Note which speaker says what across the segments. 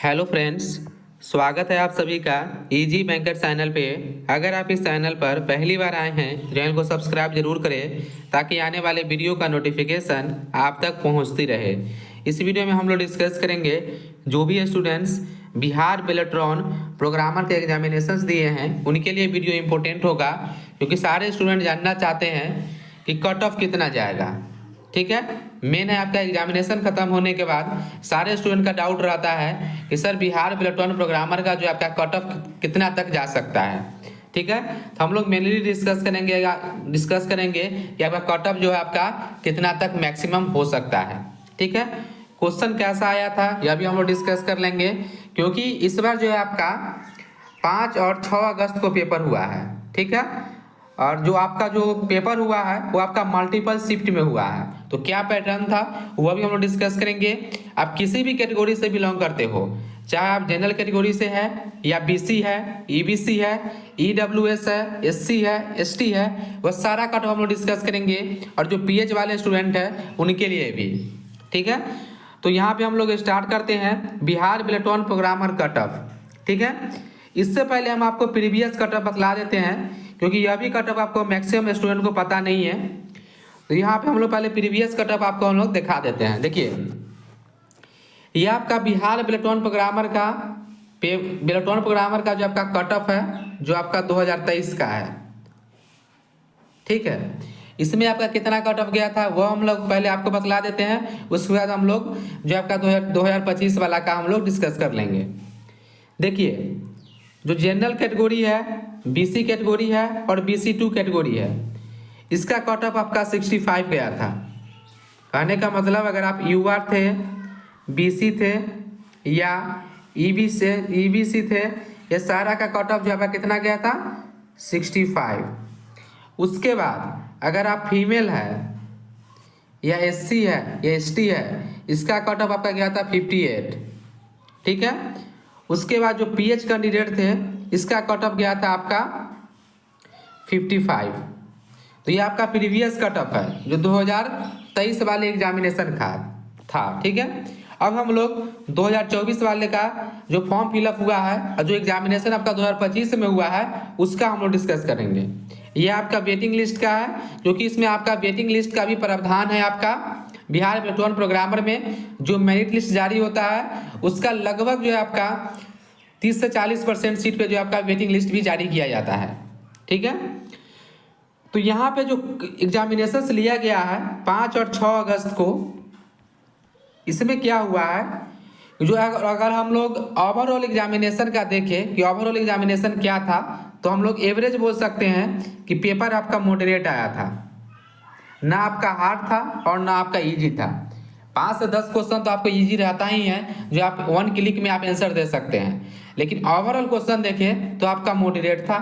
Speaker 1: Hello friends, स्वागत है आप सभी का इजी बैंकर चैनल पे। अगर आप इस चैनल पर पहली बार आए हैं, चैनल को सब्सक्राइब जरूर करें ताकि आने वाले वीडियो का नोटिफिकेशन आप तक पहुंचती रहे। इस वीडियो में हम लोग डिस्कस करेंगे जो भी स्टूडेंट्स बिहार बेलेट्रॉन प्रोग्रामर के एग्जामिनेशंस दिए हैं उनके लिए वीडियो इंपॉर्टेंट होगा, क्योंकि सारे स्टूडेंट जानना चाहते हैं कि कट ऑफ कितना जाएगा। ठीक है, मेन है आपका एग्जामिनेशन खत्म होने के बाद सारे स्टूडेंट का डाउट रहता है कि सर बिहार बेलेट्रॉन प्रोग्रामर का जो आपका कट ऑफ कितना तक जा सकता है। ठीक है, तो हम लोग मेनली डिस्कस करेंगे कि आपका कट ऑफ जो है आपका कितना तक मैक्सिमम हो सकता है। ठीक है, क्वेश्चन कैसा आया था यह भी हम लोग डिस्कस कर लेंगे, क्योंकि इस बार जो है आपका 5 और 6 अगस्त को पेपर हुआ है। ठीक है, और जो आपका जो पेपर हुआ है वो आपका मल्टीपल शिफ्ट में हुआ है, तो क्या पैटर्न था वो भी हम लोग डिस्कस करेंगे। आप किसी भी कैटेगरी से बिलोंग करते हो, चाहे आप जनरल कैटेगरी से है या बीसी है, ईबीसी है, ईडब्ल्यूएस है, एससी है, एसटी है, वह सारा कट हम लोग डिस्कस करेंगे, और जो पीएच वाले स्टूडेंट है उनके लिए भी। ठीक है, तो यहाँ पे हम लोग स्टार्ट करते हैं बिहार बेलेट्रॉन प्रोग्रामर कट ऑफ। ठीक है, इससे पहले हम आपको प्रीवियस कट ऑफ बतला देते हैं, क्योंकि यह भी कट ऑफ आपको मैक्सिमम स्टूडेंट को पता नहीं है। तो यहाँ पे हम लोग पहले प्रीवियस कट ऑफ आपको हम लोग दिखा देते हैं। देखिए, यह आपका बिहार बेलेट्रॉन प्रोग्रामर का जो आपका कट ऑफ है जो आपका 2023 का है। ठीक है, इसमें आपका कितना कट ऑफ गया था वो हम लोग पहले आपको बतला देते हैं, उसके बाद हम लोग जो आपका 2025 वाला का हम लोग डिस्कस कर लेंगे। देखिए, जो जनरल कैटेगरी है, बीसी कैटेगरी है और बीसी 2 कैटेगरी है, इसका कट ऑफ आपका 65 गया था। कहने का मतलब अगर आप यूआर थे, बीसी थे या ईबीसी थे, ये सारा का कट ऑफ जो आपका कितना गया था 65। उसके बाद अगर आप फीमेल है या एससी है या एसटी है, इसका कट ऑफ आपका गया था 58। ठीक है, उसके बाद जो पीएच कैंडिडेट थे इसका कट ऑफ गया था आपका 55। तो ये आपका प्रीवियस कट ऑफ है जो 2023 वाले एग्जामिनेशन का था। ठीक है, अब हम लोग 2024 वाले का जो फॉर्म फिलअप हुआ है और जो एग्जामिनेशन आपका 2025 में हुआ है उसका हम लोग डिस्कस करेंगे। ये आपका वेटिंग लिस्ट का है, क्योंकि इसमें आपका वेटिंग लिस्ट का भी प्रावधान है। आपका बिहार बेलेट्रॉन प्रोग्रामर में जो मेरिट लिस्ट जारी होता है उसका लगभग जो है आपका 30 से 40% सीट पे जो आपका वेटिंग लिस्ट भी जारी किया जाता है। ठीक है, तो यहाँ पे जो एग्जामिनेशन लिया गया है 5 और 6 अगस्त को, इसमें क्या हुआ है जो अगर हम लोग ओवरऑल एग्जामिनेशन का देखें कि ओवरऑल एग्जामिनेशन क्या था, तो हम लोग एवरेज बोल सकते हैं कि पेपर आपका मॉडरेट आया था, ना आपका हार्ड था और ना आपका इजी था। 5 से 10 क्वेश्चन तो आपको इजी रहता ही है जो आप 1 क्लिक में आप आंसर दे सकते हैं, लेकिन ओवरऑल क्वेश्चन देखें तो आपका मॉडरेट था।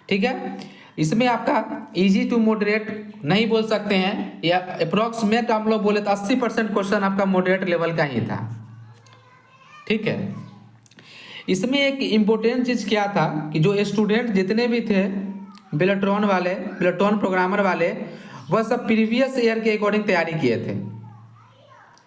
Speaker 1: ठीक है, इसमें आपका इजी टू मॉडरेट नहीं बोल सकते हैं, या अप्रोक्सीमेट हम लोग बोले तो 80% क्वेश्चन आपका मॉडरेट लेवल का ही था। ठीक है, इसमें एक इम्पोर्टेंट चीज़ क्या था कि जो स्टूडेंट जितने भी थे बेलेट्रॉन प्रोग्रामर वाले, वह सब प्रीवियस ईयर के अकॉर्डिंग तैयारी किए थे।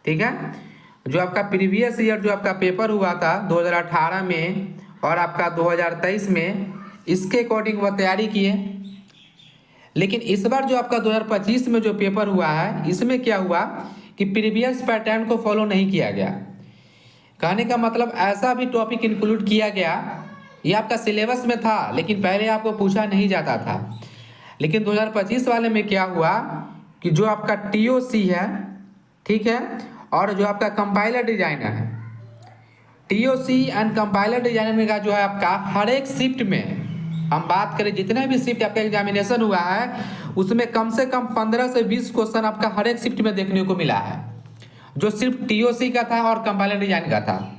Speaker 1: ठीक है, जो आपका प्रीवियस ईयर जो आपका पेपर हुआ था 2018 में और आपका 2023 में, इसके अकॉर्डिंग वह तैयारी किए। लेकिन इस बार जो आपका 2025 में जो पेपर हुआ है, इसमें क्या हुआ कि प्रीवियस पैटर्न को फॉलो नहीं किया गया। कहने का मतलब ऐसा भी टॉपिक इंक्लूड किया गया, ये आपका सिलेबस में था लेकिन पहले आपको पूछा नहीं जाता था। लेकिन 2025 वाले में क्या हुआ कि जो आपका टीओसी है, ठीक है, और जो आपका कंपाइलर डिजाइनर है, टीओसी एंड कंपाइलर डिजाइनर का जो है आपका हर एक शिफ्ट में, हम बात करें जितने भी शिफ्ट आपका एग्जामिनेशन हुआ है उसमें कम से कम 15 से 20 क्वेश्चन आपका हर एक शिफ्ट में देखने को मिला है, जो सिर्फ टीओसी का था और कंपाइलर डिजाइन का था।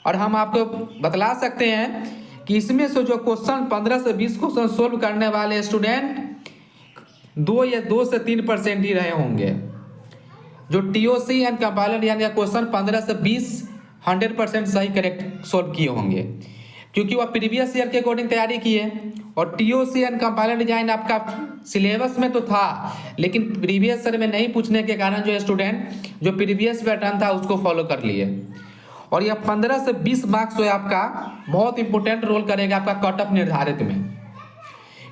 Speaker 1: और हम आपको बतला सकते हैं कि इसमें से जो क्वेश्चन 15 से 20 क्वेश्चन सोल्व करने वाले स्टूडेंट 2 से 3% ही रहे होंगे। जो टीओसी एंड कंपाइलर यानी क्वेश्चन 15 से 20 100% सही करेक्ट सोल्व किए होंगे, क्योंकि वह प्रीवियस ईयर के अकॉर्डिंग तैयारी किए। और टीओसी एंड कंपाइलर डिजाइन आपका सिलेबस में तो था, लेकिन प्रीवियस ईयर में नहीं पूछने के कारण जो स्टूडेंट जो प्रीवियस पैटर्न था उसको फॉलो कर लिए। और यह 15 से 20 मार्क्स जो है आपका बहुत इंपॉर्टेंट रोल करेगा आपका कट ऑफ निर्धारित में,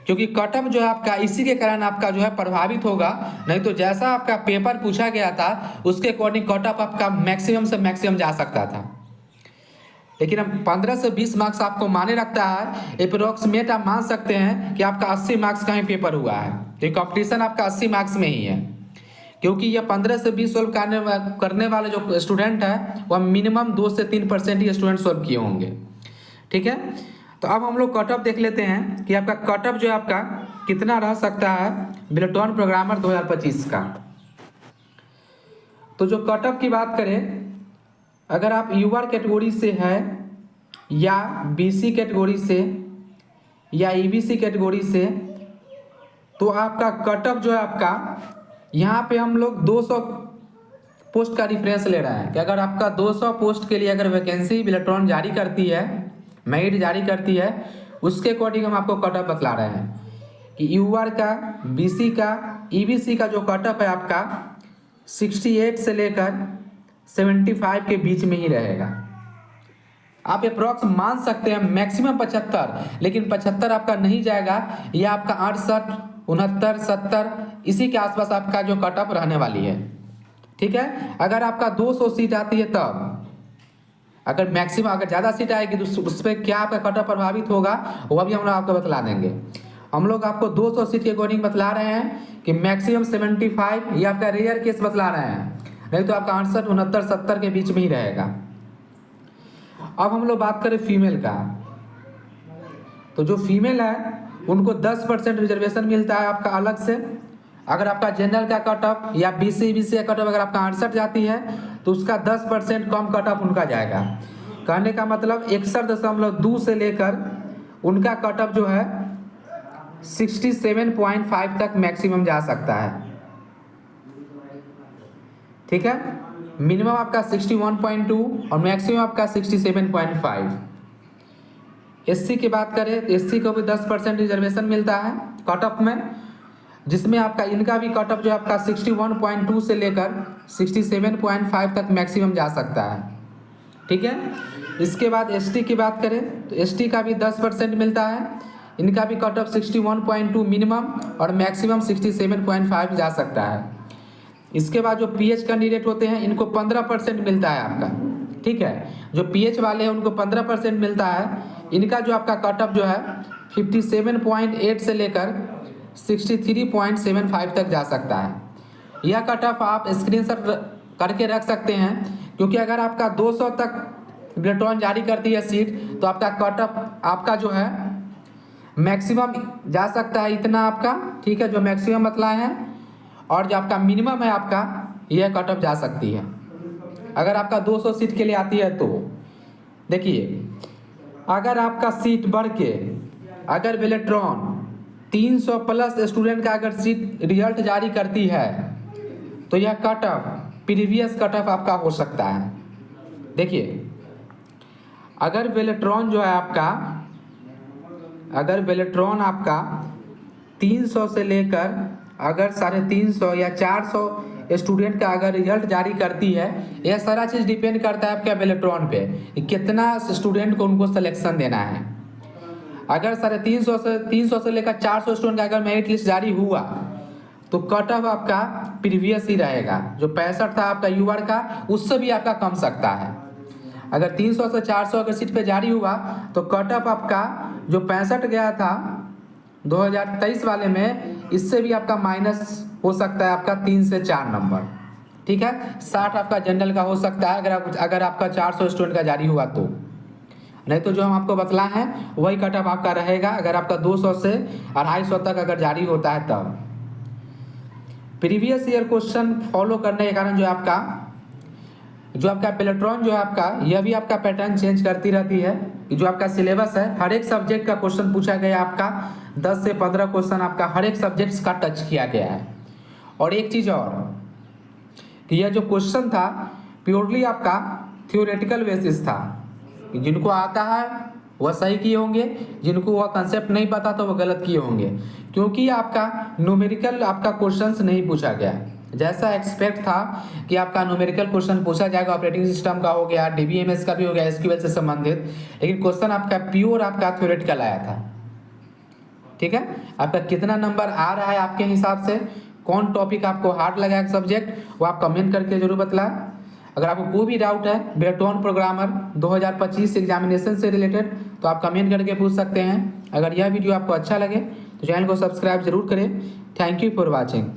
Speaker 1: क्योंकि कट ऑफ जो है आपका इसी के कारण आपका जो है प्रभावित होगा। नहीं तो जैसा आपका पेपर पूछा गया था उसके अकॉर्डिंग कट ऑफ आपका मैक्सिमम से मैक्सिमम जा सकता था, लेकिन अब 15 से 20 मार्क्स आपको माने रखता है। अप्रोक्सीमेट आप मान सकते हैं कि आपका 80 मार्क्स का ही पेपर हुआ है, तो कंपटीशन आपका 80 मार्क्स में ही है, क्योंकि ये 15 से 20 सोल्व करने वाले जो स्टूडेंट है वह मिनिमम 2 से 3% ही स्टूडेंट सोल्व किए होंगे। ठीक है, तो अब हम लोग कट ऑफ देख लेते हैं कि आपका कट ऑफ जो है आपका कितना रह सकता है बिल्टॉन प्रोग्रामर 2025 का। तो जो कट ऑफ की बात करें, अगर आप यूआर कैटेगरी से है या बीसी कैटेगरी से या ईबीसी कैटेगरी से, तो आपका कट ऑफ जो है आपका यहाँ पे हम लोग 200 पोस्ट का रिफरेंस ले रहे हैं कि अगर आपका 200 पोस्ट के लिए अगर वैकेंसी बिल्टॉन जारी करती है, मेरिट जारी करती है, उसके अकॉर्डिंग हम आपको कट ऑफ बतला रहे हैं कि यूआर का, बीसी का, ईबीसी का जो कट ऑफ है आपका 68 से लेकर 75 के बीच में ही रहेगा। आप अप्रॉक्स मान सकते हैं मैक्सिमम 75, लेकिन 75 आपका नहीं जाएगा, यह आपका 68, 69, 70 इसी के आसपास आपका जो कट ऑफ रहने वाली है। ठीक है, अगर आपका 200 सीट आती है तब, अगर मैक्सिमम अगर ज़्यादा सीट आएगी तो उस पर क्या आपका कट ऑफ प्रभावित होगा वह भी हम लोग आपको बतला देंगे। हम लोग आपको 200 सीट के अकॉर्डिंग बतला रहे हैं कि मैक्सिमम 75, ये आपका रेयर केस बतला रहे हैं, नहीं तो आपका 68, 69, 70 के बीच में ही रहेगा। अब हम लोग बात करें फीमेल का, तो जो फीमेल है उनको 10% रिजर्वेशन मिलता है आपका अलग से। अगर आपका जनरल का कट ऑफ या बीसी का कट ऑफ अगर आपका 68 जाती है तो उसका 10% कम कट ऑफ उनका जाएगा। कहने का मतलब 61.2 से लेकर उनका कट ऑफ जो है 67.5 तक मैक्सिमम जा सकता है। ठीक है, मिनिमम आपका 61.2 और मैक्सिमम आपका 67.5। एससी की बात करें तो एससी को भी 10% रिजर्वेशन मिलता है कट ऑफ में, जिसमें आपका इनका भी कट ऑफ जो आपका 61.2 से लेकर 67.5 तक मैक्सिमम जा सकता है। ठीक है, इसके बाद एसटी की बात करें तो एसटी का भी 10% मिलता है, इनका भी कट ऑफ 61.2 मिनिमम और मैक्सिमम 67.5 जा सकता है। इसके बाद जो पीएच कैंडिडेट होते हैं इनको 15% मिलता है आपका। ठीक है, जो पीएच वाले हैं उनको 15% मिलता है, इनका जो आपका कट ऑफ जो है 57.8 से लेकर 63.75 तक जा सकता है। यह कट ऑफ आप स्क्रीनशॉट करके रख सकते हैं, क्योंकि अगर आपका 200 तक बिल्टॉन जारी करती है सीट तो आपका कट ऑफ आपका जो है मैक्सिमम जा सकता है इतना आपका। ठीक है, जो मैक्सिमम बतलाए हैं, और जो आपका मिनिमम है आपका यह कट ऑफ जा सकती है अगर आपका 200 सीट के लिए आती है। तो देखिए, अगर आपका सीट बढ़ के अगर बिल्टॉन 300 प्लस स्टूडेंट का अगर सीट रिजल्ट जारी करती है तो यह cut off previous cut off आपका हो सकता है। देखिए, अगर बिल्टॉन जो है आपका, अगर बिल्टॉन आपका 300 से लेकर अगर 350 या 400 स्टूडेंट का अगर रिजल्ट जारी करती है, यह सारा चीज़ डिपेंड करता है आपके बिल्टॉन पे कि कितना स्टूडेंट को उनको सिलेक्शन देना है। अगर 350 से लेकर 400 स्टूडेंट का अगर मेरिट लिस्ट जारी हुआ तो कट ऑफ आपका प्रीवियस ही रहेगा, जो 65 था आपका यूआर का उससे भी आपका कम सकता है। अगर 300 से 400 अगर सीट पे जारी हुआ तो कट ऑफ आपका जो 65 गया था 2023 वाले में, इससे भी आपका माइनस हो सकता है आपका 3 से 4 नंबर। ठीक है, 60 आपका जनरल का हो सकता है अगर आपका 400 स्टूडेंट का जारी हुआ तो, नहीं तो जो हम आपको बतला हैं वही कट ऑफ आपका रहेगा अगर आपका 200 से 250 तक अगर जारी होता है तब। प्रीवियस ईयर क्वेश्चन फॉलो करने के कारण जो आपका बिल्टॉन जो है आपका, यह भी आपका पैटर्न चेंज करती रहती है। जो आपका सिलेबस है हर एक सब्जेक्ट का क्वेश्चन पूछा गया आपका, 10 से 15 क्वेश्चन आपका हर एक सब्जेक्ट का टच किया गया है। और एक चीज़ और कि यह जो क्वेश्चन था प्योरली आपका थ्योरेटिकल बेसिस था, जिनको आता है वह सही किए होंगे, जिनको वह कंसेप्ट नहीं पता तो वह गलत किए होंगे, क्योंकि आपका न्यूमेरिकल आपका क्वेश्चंस नहीं पूछा गया। जैसा एक्सपेक्ट था कि आपका न्यूमेरिकल क्वेश्चन पूछा जाएगा, ऑपरेटिंग सिस्टम का हो गया, डीबीएमएस का भी हो गया, एसक्यूएल से संबंधित, लेकिन क्वेश्चन आपका प्योर आपका थ्योरेटिकल आया था। ठीक है, आपका कितना नंबर आ रहा है आपके हिसाब से, कौन टॉपिक आपको हार्ड लगा है सब्जेक्ट, वो आप कमेंट करके जरूर बतलाएं। अगर आपको कोई भी डाउट है बेल्टोन प्रोग्रामर 2025 एग्जामिनेशन से रिलेटेड तो आप कमेंट करके पूछ सकते हैं। अगर यह वीडियो आपको अच्छा लगे तो चैनल को सब्सक्राइब जरूर करें। Thank you for watching.